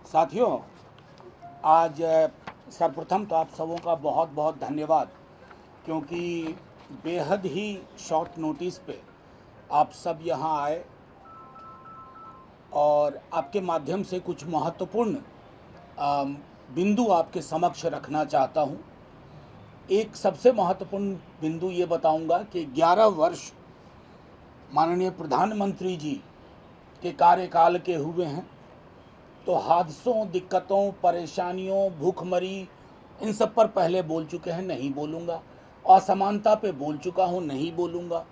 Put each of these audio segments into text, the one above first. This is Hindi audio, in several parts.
साथियों, आज सर्वप्रथम तो आप सबों का बहुत बहुत धन्यवाद, क्योंकि बेहद ही शॉर्ट नोटिस पे आप सब यहाँ आए और आपके माध्यम से कुछ महत्वपूर्ण बिंदु आपके समक्ष रखना चाहता हूँ। एक सबसे महत्वपूर्ण बिंदु ये बताऊंगा कि 11 वर्ष माननीय प्रधानमंत्री जी के कार्यकाल के हुए हैं, तो हादसों, दिक्कतों, परेशानियों, भूखमरी, इन सब पर पहले बोल चुके हैं, नहीं बोलूँगा। असमानता पे बोल चुका हूँ, नहीं बोलूँगा।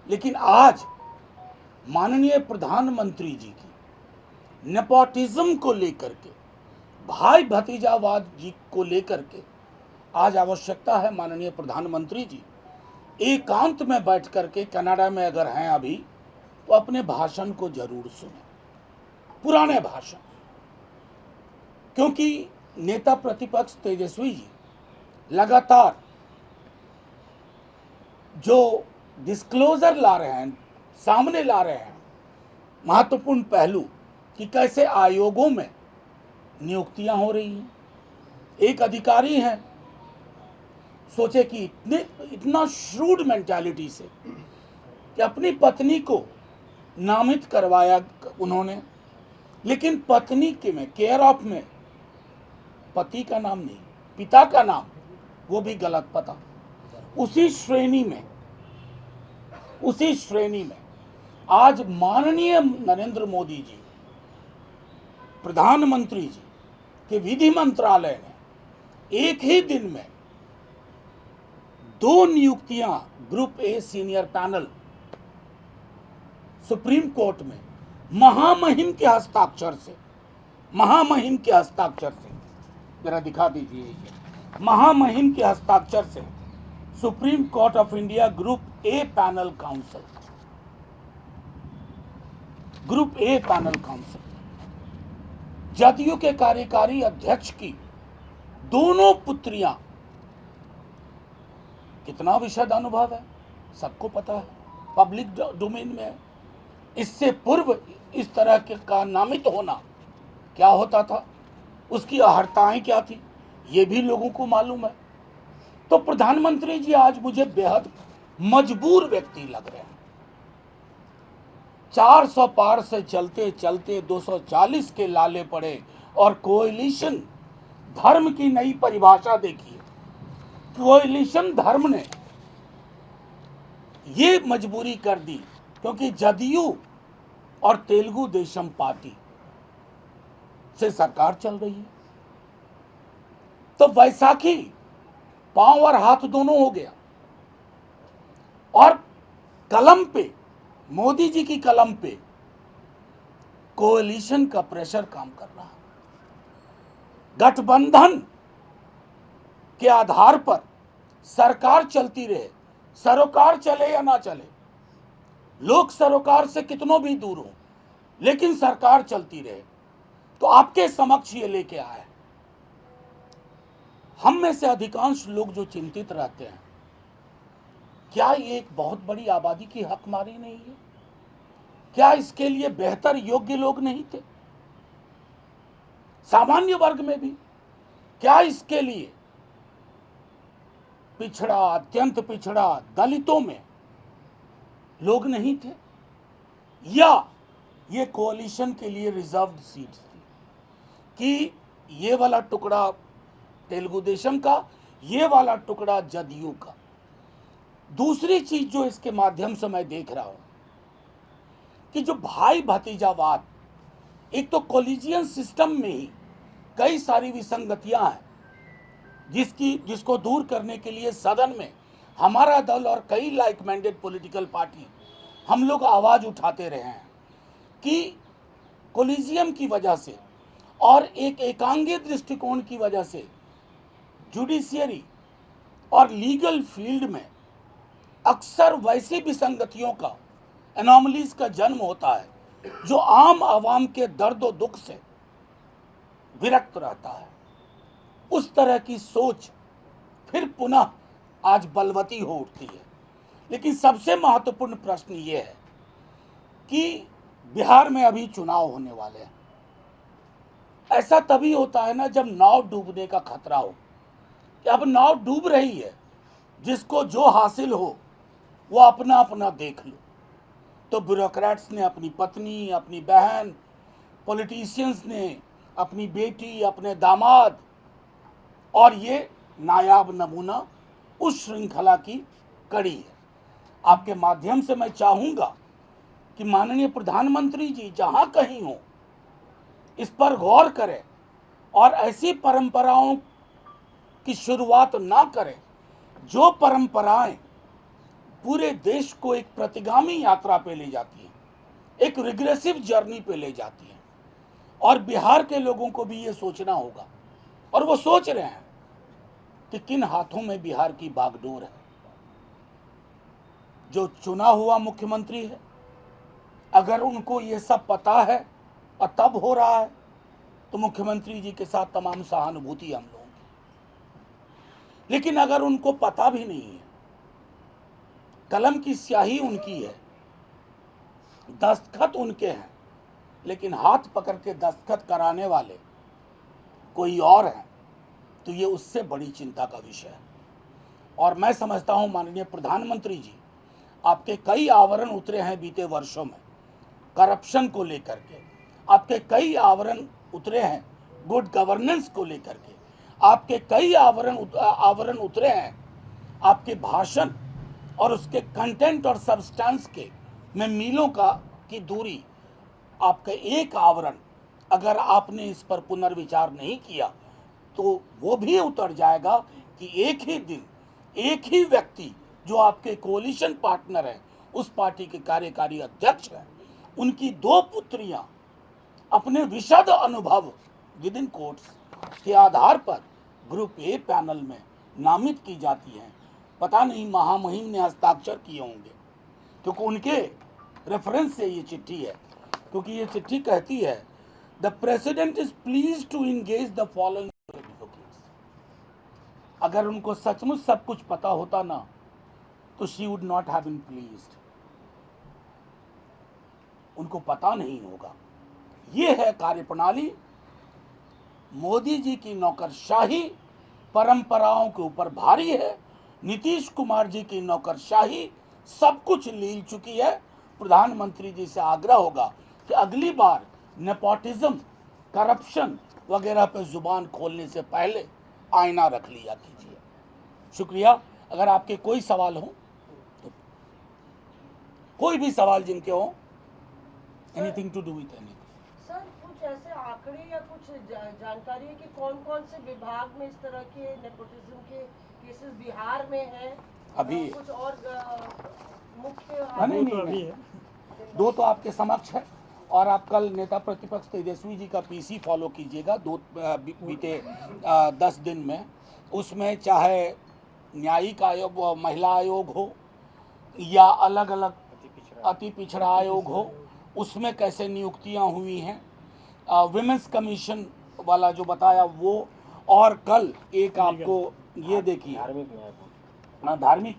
लेकिन आज माननीय प्रधानमंत्री जी की नेपोटिज्म को लेकर के, भाई भतीजावाद जी को लेकर के आज आवश्यकता है माननीय प्रधानमंत्री जी एकांत में बैठ करके, कनाडा में अगर हैं अभी, तो अपने भाषण को जरूर सुने, पुराने भाषण। क्योंकि नेता प्रतिपक्ष तेजस्वी जी लगातार जो डिस्क्लोजर ला रहे हैं, सामने ला रहे हैं महत्वपूर्ण पहलू कि कैसे आयोगों में नियुक्तियां हो रही हैं। एक अधिकारी हैं, सोचे कि इतना श्रूड मेंटालिटी से कि अपनी पत्नी को नामित करवाया उन्होंने, लेकिन पत्नी के में केयर ऑफ में पति का नाम नहीं, पिता का नाम, वो भी गलत पता। उसी श्रेणी में आज माननीय नरेंद्र मोदी जी, प्रधानमंत्री जी के विधि मंत्रालय ने एक ही दिन में 2 नियुक्तियां group a senior panel supreme court में महामहिम के हस्ताक्षर से, जरा दिखा दीजिए, महामहिम के हस्ताक्षर से supreme court of India group A panel council, JDU के कार्यकारी अध्यक्ष की दोनों पुत्रियां, कितना विशद अनुभव है सबको पता है, पब्लिक डोमेन में है। इससे पूर्व इस तरह के का नामित होना क्या होता था, उसकी अहर्ताएं क्या थी, ये भी लोगों को मालूम है। तो प्रधानमंत्री जी आज मुझे बेहद मजबूर व्यक्ति लग रहे हैं। 400 पार से चलते चलते 240 के लाले पड़े और कोएलिशन धर्म की नई परिभाषा देखिए। कोएलिशन धर्म ने ये मजबूरी कर दी, क्योंकि जदयू और तेलुगु देशम पार्टी से सरकार चल रही है, तो वैसाखी पांव और हाथ दोनों हो गया। और कलम पे, मोदी जी की कलम पे कोएलिशन का प्रेशर काम कर रहा है। गठबंधन के आधार पर सरकार चलती रहे, सरोकार चले या ना चले, लोग सरोकार से कितनों भी दूर हो, लेकिन सरकार चलती रहे, तो आपके समक्ष ये लेके आए। हम में से अधिकांश लोग जो चिंतित रहते हैं, क्या ये एक बहुत बड़ी आबादी की हकमारी नहीं है? क्या इसके लिए बेहतर योग्य लोग नहीं थे सामान्य वर्ग में भी? क्या इसके लिए पिछड़ा, अत्यंत पिछड़ा, दलितों में लोग नहीं थे? या ये कोalition के लिए रिजर्व्ड सीट्स थी कि ये वाला टुकड़ा तेलुगु देशम का, ये वाला टुकड़ा जदयू का? दूसरी चीज जो इसके माध्यम से मैं देख रहा हूं कि जो भाई भतीजावाद, एक तो कोलिजियन सिस्टम में ही कई सारी विसंगतियां हैं, जिसको दूर करने के लिए सदन में हमारा दल और कई लाइक माइंडेड पॉलिटिकल पार्टी हम लोग आवाज उठाते रहे हैं कि कोलिजियम की वजह से और एक एकांगी दृष्टिकोण की वजह से जुडिशियरी और लीगल फील्ड में अक्सर वैसी विसंगतियों का, एनोमलीज का जन्म होता है जो आम आवाम के दर्द और दुख से विरक्त रहता है। उस तरह की सोच फिर पुनः आज बलवती हो उठती है। लेकिन सबसे महत्वपूर्ण प्रश्न ये है कि बिहार में अभी चुनाव होने वाले हैं। ऐसा तभी होता है ना जब नाव डूबने का खतरा हो, कि अब नाव डूब रही है, जिसको जो हासिल हो वो अपना अपना देख लो। तो ब्यूरोक्रेट्स ने अपनी पत्नी, अपनी बहन, पॉलिटिशियंस ने अपनी बेटी, अपने दामाद, और ये नायाब नमूना उस श्रृंखला की कड़ी है। आपके माध्यम से मैं चाहूंगा कि माननीय प्रधानमंत्री जी जहां कहीं हो इस पर गौर करें और ऐसी परंपराओं की शुरुआत ना करें जो परंपराएं पूरे देश को एक प्रतिगामी यात्रा पे ले जाती हैं, एक रिग्रेसिव जर्नी पे ले जाती हैं। और बिहार के लोगों को भी ये सोचना होगा, और वो सोच रहे हैं कि किन हाथों में बिहार की बागडोर है। जो चुना हुआ मुख्यमंत्री है, अगर उनको ये सब पता है और तब हो रहा है, तो मुख्यमंत्री जी के साथ तमाम सहानुभूति हम लोगों की। लेकिन अगर उनको पता भी नहीं है, कलम की स्याही उनकी है, दस्तखत उनके हैं, लेकिन हाथ पकड़ के दस्तखत कराने वाले कोई और हैं, तो ये उससे बड़ी चिंता का विषय है। और मैं समझता हूं माननीय प्रधानमंत्री जी, आपके कई आवरण उतरे हैं बीते वर्षों में करप्शन को लेकर के, आपके कई आवरण उतरे हैं गुड गवर्नेंस को लेकर के, आपके कई आवरण उतरे हैं आपके भाषण और उसके कंटेंट और सब्सटेंस के में मीलों की दूरी। आपका एक आवरण अगर आपने इस पर पुनर्विचार नहीं किया तो वो भी उतर जाएगा कि एक ही दिन एक ही व्यक्ति जो आपके कोलिशन पार्टनर है, उस पार्टी के कार्यकारी अध्यक्ष हैं, उनकी दो पुत्रियां अपने विशद अनुभव विद इन कोर्ट्स के आधार पर ग्रुप ए पैनल में नामित की जाती हैं। पता नहीं महामहिम ने हस्ताक्षर किए होंगे, क्योंकि उनके रेफरेंस से ये चिट्ठी है, क्योंकि ये चिट्ठी कहती है the president is pleased to engage the following advocates. अगर उनको सचमुच सब कुछ पता होता ना, तो she would not have been pleased. उनको पता नहीं होगा। ये है कार्यप्रणाली। मोदी जी की नौकरशाही परंपराओं के ऊपर भारी है। नीतीश कुमार जी की नौकरशाही सब कुछ लील चुकी है। प्रधानमंत्री जी से आग्रह होगा कि अगली बार नेपोटिज्म, करप्शन वगैरह पे जुबान खोलने से पहले आईना रख लिया कीजिए। शुक्रिया। अगर आपके कोई सवाल हो तो, कोई भी सवाल जिनके हो, anything to do with anything. Sir, कुछ ऐसे आंकड़े या कुछ जानकारी है कि कौन कौन से विभाग में इस तरह के नेपोटिज्म के केसेस बिहार में हैं? अभी कुछ और मुख्य नहीं, दो तो आपके समक्ष है, और आप कल नेता प्रतिपक्ष तेजस्वी जी का पीसी फॉलो कीजिएगा बीते 10 दिन में। उसमें चाहे न्यायिक आयोग, महिला आयोग हो, या अलग अलग अति पिछड़ा आयोग हो, उसमें कैसे नियुक्तियां हुई हैं, विमेंस कमीशन वाला जो बताया वो, और कल एक आपको ये देखिए धार्मिक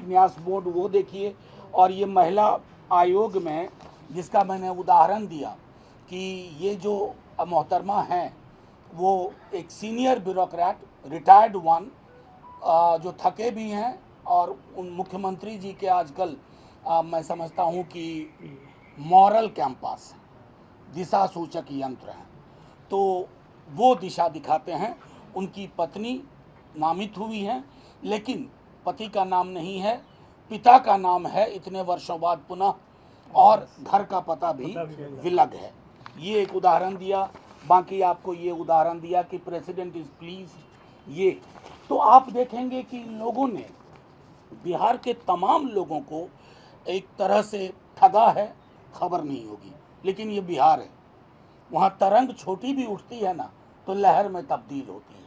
न्यास बोर्ड वो देखिए, और ये महिला आयोग में जिसका मैंने उदाहरण दिया कि ये जो मोहतरमा हैं वो एक सीनियर ब्यूरोक्रेट, रिटायर्ड वन, जो थके भी हैं, और उन मुख्यमंत्री जी के आजकल मैं समझता हूँ कि मॉरल कैंपस, दिशा सूचक यंत्र हैं, तो वो दिशा दिखाते हैं। उनकी पत्नी नामित हुई हैं, लेकिन पति का नाम नहीं है, पिता का नाम है इतने वर्षों बाद पुनः, और घर का पता भी विलग है। ये एक उदाहरण दिया। बाकी आपको ये उदाहरण दिया कि प्रेसिडेंट इज प्लीज। ये तो आप देखेंगे कि लोगों ने, बिहार के तमाम लोगों को एक तरह से ठगा है, खबर नहीं होगी, लेकिन ये बिहार है। वहाँ तरंग छोटी भी उठती है ना, तो लहर में तब्दील होती है,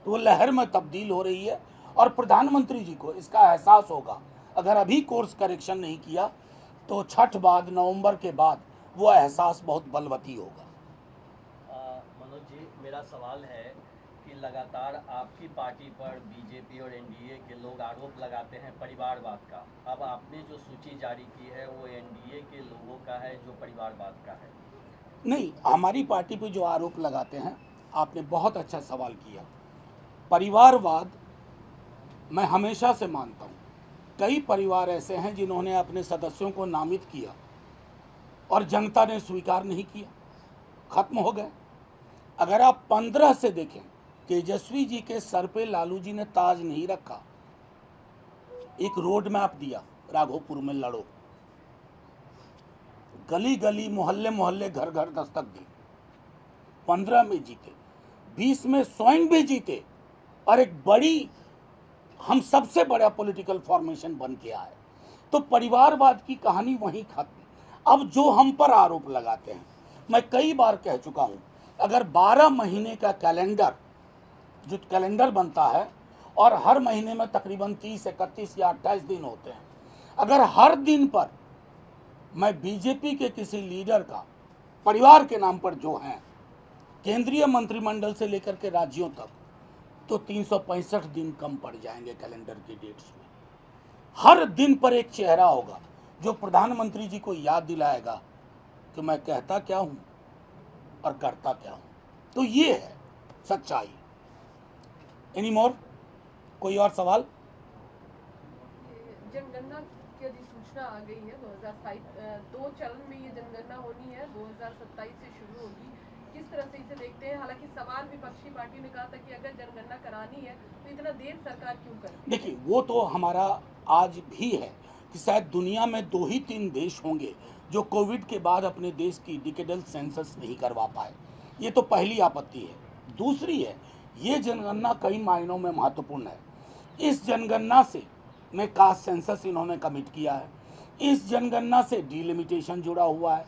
तो वो लहर में तब्दील हो रही है। और प्रधानमंत्री जी को इसका एहसास होगा। अगर अभी कोर्स करेक्शन नहीं किया तो छठ बाद, नवंबर के बाद वो एहसास बहुत बलवती होगा। मनोज जी, मेरा सवाल है कि लगातार आपकी पार्टी पर बीजेपी और एनडीए के लोग आरोप लगाते हैं परिवारवाद का। अब आपने जो सूची जारी की है वो एनडीए के लोगों का है जो परिवारवाद का है। नहीं, हमारी पार्टी पे जो आरोप लगाते हैं, आपने बहुत अच्छा सवाल किया। परिवारवाद मैं हमेशा से मानता हूँ। कई परिवार ऐसे हैं जिन्होंने अपने सदस्यों को नामित किया और जनता ने स्वीकार नहीं किया, खत्म हो गए। अगर आप 15 से देखें, तेजस्वी जी के सर पे लालू जी ने ताज नहीं रखा, एक रोड मैप दिया, राघोपुर में लड़ो, गली गली मोहल्ले मोहल्ले घर घर दस्तक दी, 15 में जीते, 20 में स्वयं भी जीते और एक बड़ी, हम सबसे बड़ा पॉलिटिकल फॉर्मेशन बन के आए। तो परिवारवाद की कहानी वहीं खत्म। अब जो हम पर आरोप लगाते हैं, मैं कई बार कह चुका हूं, अगर 12 महीने का कैलेंडर, जो कैलेंडर बनता है और हर महीने में तकरीबन 30, 31 या 28 दिन होते हैं, अगर हर दिन पर मैं बीजेपी के किसी लीडर का परिवार के नाम पर जो हैं, केंद्रीय मंत्रिमंडल से लेकर के राज्यों तक, तो 365 दिन कम पड़ जाएंगे कैलेंडर की डेट्स में। हर दिन पर एक चेहरा होगा जो प्रधानमंत्री जी को याद दिलाएगा कि मैं कहता क्या हूं और करता क्या हूं। तो ये है सच्चाई। Any more? कोई और सवाल? जनगणना की अधिसूचना आ गई है 2027, 2 चरण में ये जनगणना होनी है, 2027 से शुरू होगी। किस तरह से इसे देखते हैं? हालांकि सवाल विपक्षी पार्टी ने कहा था कि अगर जनगणना करानी है तो इतना देर सरकार क्यों करे? देखिए, वो तो हमारा आज भी है कि शायद दुनिया में 2 ही 3 देश होंगे जो कोविड के बाद अपने देश की डिकेडल सेंसस नहीं करवा पाए। ये तो पहली आपत्ति है। दूसरी है, ये जनगणना कई मायनों में महत्वपूर्ण है। इस जनगणना से में कास्ट सेंसस इन्होंने कमिट किया है, इस जनगणना से डिलिमिटेशन जुड़ा हुआ है,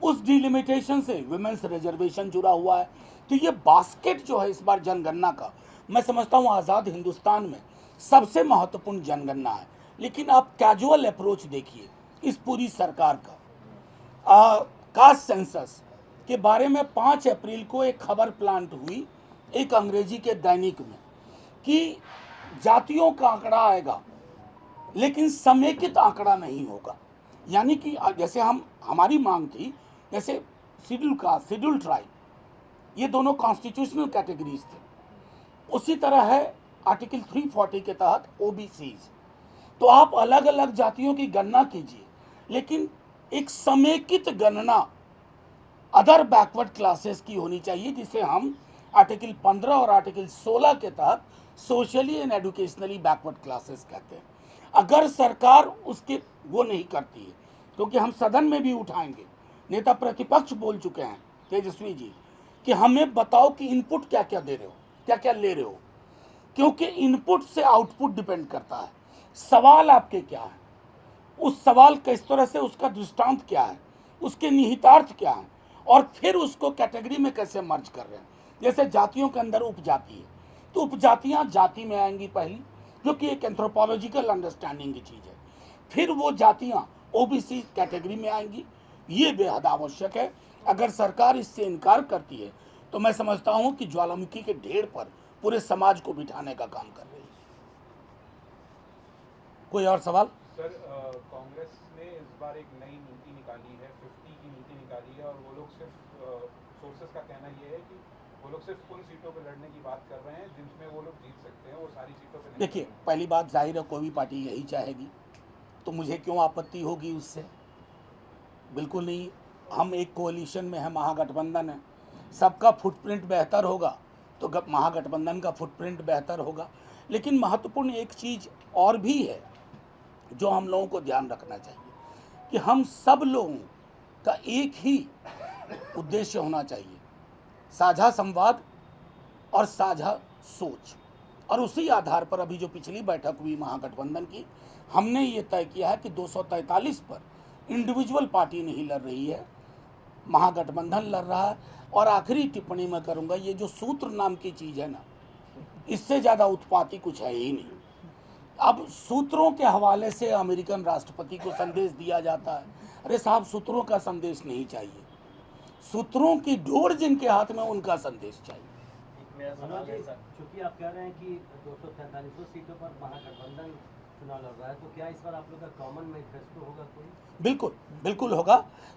उस डिलिमिटेशन से विमेंस रिजर्वेशन जुड़ा हुआ है। तो ये बास्केट जो है इस बार जनगणना का, मैं समझता हूँ आज़ाद हिंदुस्तान में सबसे महत्वपूर्ण जनगणना है। लेकिन आप कैजुअल अप्रोच देखिए इस पूरी सरकार का। कास्ट सेंसस के बारे में 5 अप्रैल को एक खबर प्लांट हुई एक अंग्रेजी के दैनिक में कि जातियों का आंकड़ा आएगा लेकिन समेकित आंकड़ा नहीं होगा। यानी कि जैसे हमारी मांग थी, जैसे शेड्यूल कास्ट, शेड्यूल ट्राइब, ये दोनों कॉन्स्टिट्यूशनल कैटेगरीज थे, उसी तरह है आर्टिकल 340 के तहत ओबीसीज। तो आप अलग अलग जातियों की गणना कीजिए, लेकिन एक समेकित गणना अदर बैकवर्ड क्लासेस की होनी चाहिए, जिसे हम आर्टिकल 15 और आर्टिकल 16 के तहत socially and educationally backward classes कहते हैं। अगर सरकार उसके वो नहीं करती है, क्योंकि हम सदन में भी उठाएंगे, नेता प्रतिपक्ष बोल चुके हैं तेजस्वी जी कि हमें बताओ कि इनपुट क्या क्या दे रहे हो, क्या क्या ले रहे हो, क्योंकि इनपुट से आउटपुट डिपेंड करता है। सवाल आपके क्या है, उस सवाल किस तरह से, उसका दृष्टांत क्या है, उसके निहितार्थ क्या है, और फिर उसको कैटेगरी में कैसे मर्ज कर रहे हैं। जैसे जातियों के अंदर उपजाति है, तो उपजातियां जाति में आएंगी पहली, जो कि एक एंथ्रोपोलॉजिकल अंडरस्टैंडिंग की चीज़ है। फिर वो जातियां ओबीसी कैटेगरी में आएंगी। ये बेहद आवश्यक है। अगर सरकार इससे इनकार करती है तो मैं समझता हूं कि ज्वालामुखी के ढेर पर पूरे समाज को बिठाने का काम कर रही है। कोई और सवाल? सर, कांग्रेस ने इस बार एक नई नीति निकाली है, 50 की नीति निकाली है, और वो लोग सिर्फ, सोर्सेस का कहना ये है कि वो लोग सिर्फ उन सीटों पर लड़ने की बात कर रहे हैं जिनमें वो लोग जीत सकते हैं, वो सारी सीटों पर नहीं। देखिए, पहली बात जाहिर है कोई भी पार्टी यही चाहेगी, तो मुझे क्यों आपत्ति होगी उससे? बिल्कुल नहीं। हम एक कोalition में है, महागठबंधन है, सबका फुटप्रिंट बेहतर होगा तो महागठबंधन का फुटप्रिंट बेहतर होगा। लेकिन महत्वपूर्ण एक चीज़ और भी है जो हम लोगों को ध्यान रखना चाहिए कि हम सब लोगों का एक ही उद्देश्य होना चाहिए, साझा संवाद और साझा सोच। और उसी आधार पर अभी जो पिछली बैठक हुई महागठबंधन की, हमने ये तय किया है कि 243 पर इंडिविजुअल पार्टी नहीं लड़ रही है, महागठबंधन लड़ रहा है। और आखिरी टिप्पणी मैं करूंगा, ये जो सूत्र नाम की चीज़ है ना, इससे ज़्यादा उत्पाती कुछ है ही नहीं। अब सूत्रों के हवाले से अमेरिकन राष्ट्रपति को संदेश दिया जाता है। अरे साहब, सूत्रों का संदेश नहीं चाहिए, सूत्रों की डोर जिनके हाथ में उनका संदेश चाहिए। मेरा सवाल है सर, क्योंकि आप कह रहे हैं कि 243 सीटों पर महागठबंधन चुनाव लड़ रहा है, तो क्या इस बार आप लोग का कॉमन मैनिफेस्टो होगा कोई? बिल्कुल बिल्कुल होगा,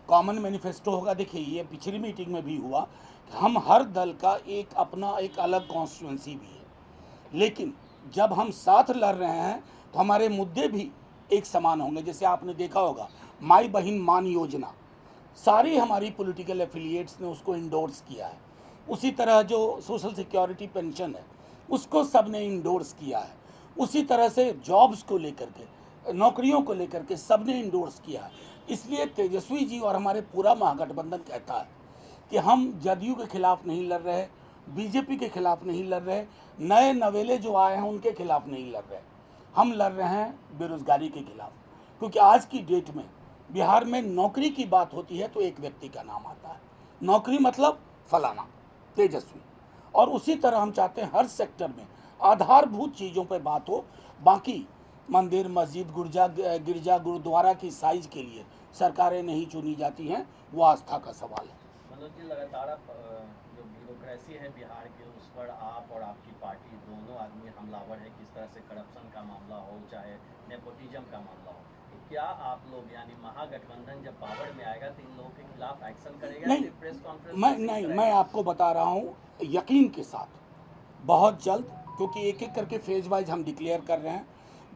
कॉमन मैनिफेस्टो होगा। देखिए, ये पिछली मीटिंग में भी हुआ कि हम हर दल का एक अपना एक अलग कॉन्स्टिट्यूंसी भी है, लेकिन जब हम साथ लड़ रहे हैं तो हमारे मुद्दे भी एक समान होंगे। जैसे आपने देखा होगा माई बहन मान योजना, सारी हमारी पॉलिटिकल एफिलिएट्स ने उसको इंडोर्स किया है। उसी तरह जो सोशल सिक्योरिटी पेंशन है उसको सब ने इंडोर्स किया है। उसी तरह से जॉब्स को लेकर के, नौकरियों को लेकर के सब ने इंडोर्स किया है। इसलिए तेजस्वी जी और हमारे पूरा महागठबंधन कहता है कि हम जदयू के खिलाफ नहीं लड़ रहे, बीजेपी के खिलाफ नहीं लड़ रहे, नए नवेले जो आए हैं उनके खिलाफ नहीं लड़ रहे, हम लड़ रहे हैं बेरोजगारी के खिलाफ। क्योंकि आज की डेट में बिहार में नौकरी की बात होती है तो एक व्यक्ति का नाम आता है, नौकरी मतलब फलाना तेजस्वी। और उसी तरह हम चाहते हैं हर सेक्टर में आधारभूत चीज़ों पर बात हो। बाकी मंदिर, मस्जिद, गिरजा, गुरुद्वारा की साइज के लिए सरकारें नहीं चुनी जाती हैं, वो आस्था का सवाल है। मनोज जी, लगातार आप जो ब्यूरोक्रेसी है बिहार की, उस पर आप और आपकी पार्टी दोनों आदमी हमलावर है। किस तरह से करप्शन का मामला हो, चाहे नेपोटिज्म का मामला हो, तो क्या आप लोग यानी महागठबंधन जब पावर में आएगा तो इन लोगों के खिलाफ एक्शन करेगा? नहीं, प्रेस कॉन्फ्रेंस मैं आपको बता रहा हूँ यकीन के साथ, बहुत जल्द, क्योंकि एक एक करके फेज वाइज हम डिक्लेयर कर रहे हैं,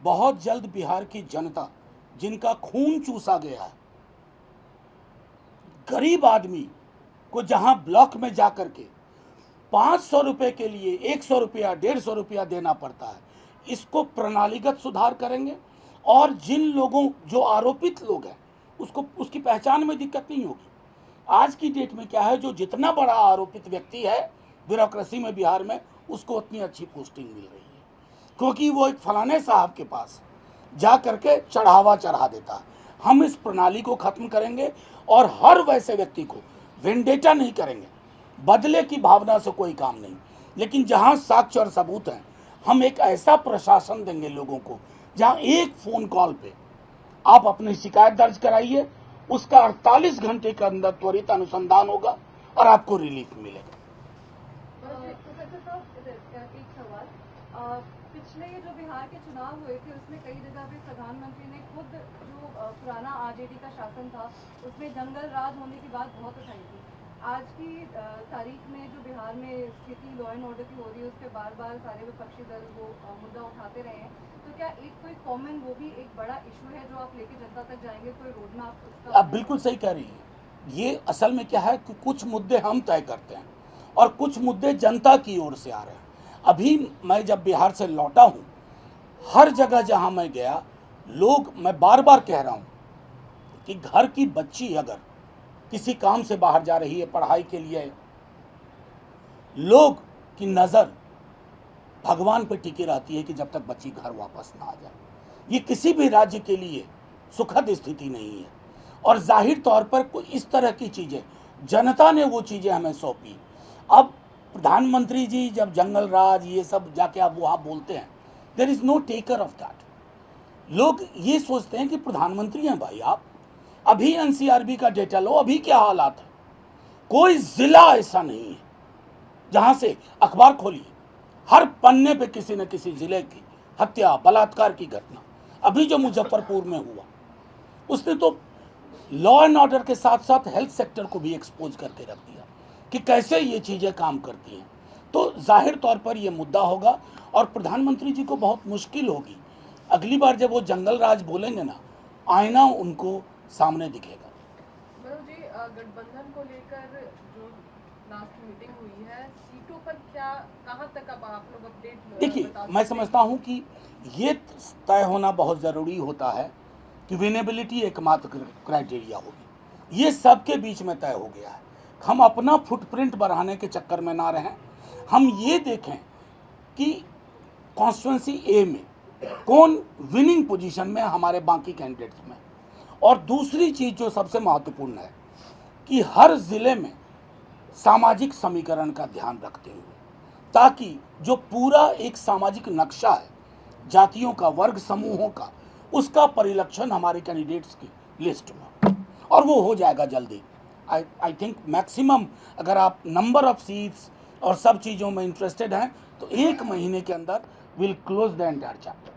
बहुत जल्द बिहार की जनता जिनका खून चूसा गया है, गरीब आदमी को जहां ब्लॉक में जा करके 500 रुपये के लिए 100 रुपया 150 रुपया देना पड़ता है, इसको प्रणालीगत सुधार करेंगे। और जिन लोगों जो आरोपित लोग हैं उसको उसकी पहचान में दिक्कत नहीं होगी। आज की डेट में क्या है, जो जितना बड़ा आरोपित व्यक्ति है ब्यूरोक्रेसी में बिहार में, उसको उतनी अच्छी पोस्टिंग मिल रही है, क्योंकि वो एक फलाने साहब के पास जा करके चढ़ावा चढ़ा देता है। हम इस प्रणाली को खत्म करेंगे और हर वैसे व्यक्ति को वेंडेटा नहीं करेंगे, बदले की भावना से कोई काम नहीं, लेकिन जहां साक्ष्य और सबूत हैं, हम एक ऐसा प्रशासन देंगे लोगों को जहां एक फोन कॉल पे आप अपनी शिकायत दर्ज कराइए, उसका 48 घंटे के अंदर त्वरित अनुसंधान होगा और आपको रिलीफ मिलेगा। एक सवाल, पिछले जो बिहार के चुनाव हुए थे उसमें कई जगह पे प्रधानमंत्री ने खुद जो पुराना आरजेडी का शासन था उसमें जंगल राज होने की बात बहुत उठाई थी। आज की तारीख में जो बिहार में स्थिति लॉ एंड ऑर्डर की हो रही है उस पर बार बार सारे विपक्षी दल वो मुद्दा उठाते रहे हैं, तो क्या एक कोई कॉमन वो भी एक बड़ा इशू है जो आप लेके जनता तक जाएंगे, कोई रोड मैप? आप बिल्कुल सही कह रही हैं। ये असल में क्या है कि कुछ मुद्दे हम तय करते हैं और कुछ मुद्दे जनता की ओर से आ रहे हैं। अभी मैं जब बिहार से लौटा हूँ, हर जगह जहाँ मैं गया, लोग, मैं बार बार कह रहा हूँ कि घर की बच्ची अगर किसी काम से बाहर जा रही है पढ़ाई के लिए, लोग की नज़र भगवान पर टिकी रहती है कि जब तक बच्ची घर वापस ना आ जाए। ये किसी भी राज्य के लिए सुखद स्थिति नहीं है। और जाहिर तौर पर कोई इस तरह की चीज़ें, जनता ने वो चीज़ें हमें सौंपी। अब प्रधानमंत्री जी जब जंगल राज ये सब जाके आप वहाँ बोलते हैं, there is no taker of that. लोग ये सोचते हैं कि प्रधानमंत्री हैं भाई आप, अभी एनसीआरबी का डेटा लो, अभी क्या हालात है। कोई जिला ऐसा नहीं है जहाँ से अखबार खोलिए हर पन्ने पे किसी न किसी जिले की हत्या, बलात्कार की घटना। अभी जो मुजफ्फरपुर में हुआ, उसने तो लॉ एंड ऑर्डर के साथ साथ हेल्थ सेक्टर को भी एक्सपोज करके रख दिया कि कैसे ये चीज़ें काम करती हैं। तो जाहिर तौर पर ये मुद्दा होगा और प्रधानमंत्री जी को बहुत मुश्किल होगी। अगली बार जब वो जंगल राज बोलेंगे ना, आईना उनको सामने दिखेगा। मनोज जी, गठबंधन को लेकर जो लास्ट मीटिंग हुई है, सीटों पर क्या, कहाँ तक अब आप लोग अपडेट देखिए, मैं समझता हूँ कि ये तय होना बहुत ज़रूरी होता है कि विनेबिलिटी एकमात्र क्राइटेरिया होगी। ये सबके बीच में तय हो गया है। हम अपना फुटप्रिंट बढ़ाने के चक्कर में ना रहें। हम ये देखें कि कॉन्स्टिट्यूंसी ए में कौन विनिंग पोजीशन में हमारे बाकी कैंडिडेट्स में। और दूसरी चीज़ जो सबसे महत्वपूर्ण है कि हर ज़िले में सामाजिक समीकरण का ध्यान रखते हुए, ताकि जो पूरा एक सामाजिक नक्शा है जातियों का, वर्ग समूहों का, उसका परिलक्षण हमारे कैंडिडेट्स की लिस्ट में, और वो हो जाएगा जल्दी। आई थिंक मैक्सिमम, अगर आप नंबर ऑफ सीट्स और सब चीज़ों में इंटरेस्टेड हैं तो 1 महीने के अंदर will close the entire chapter.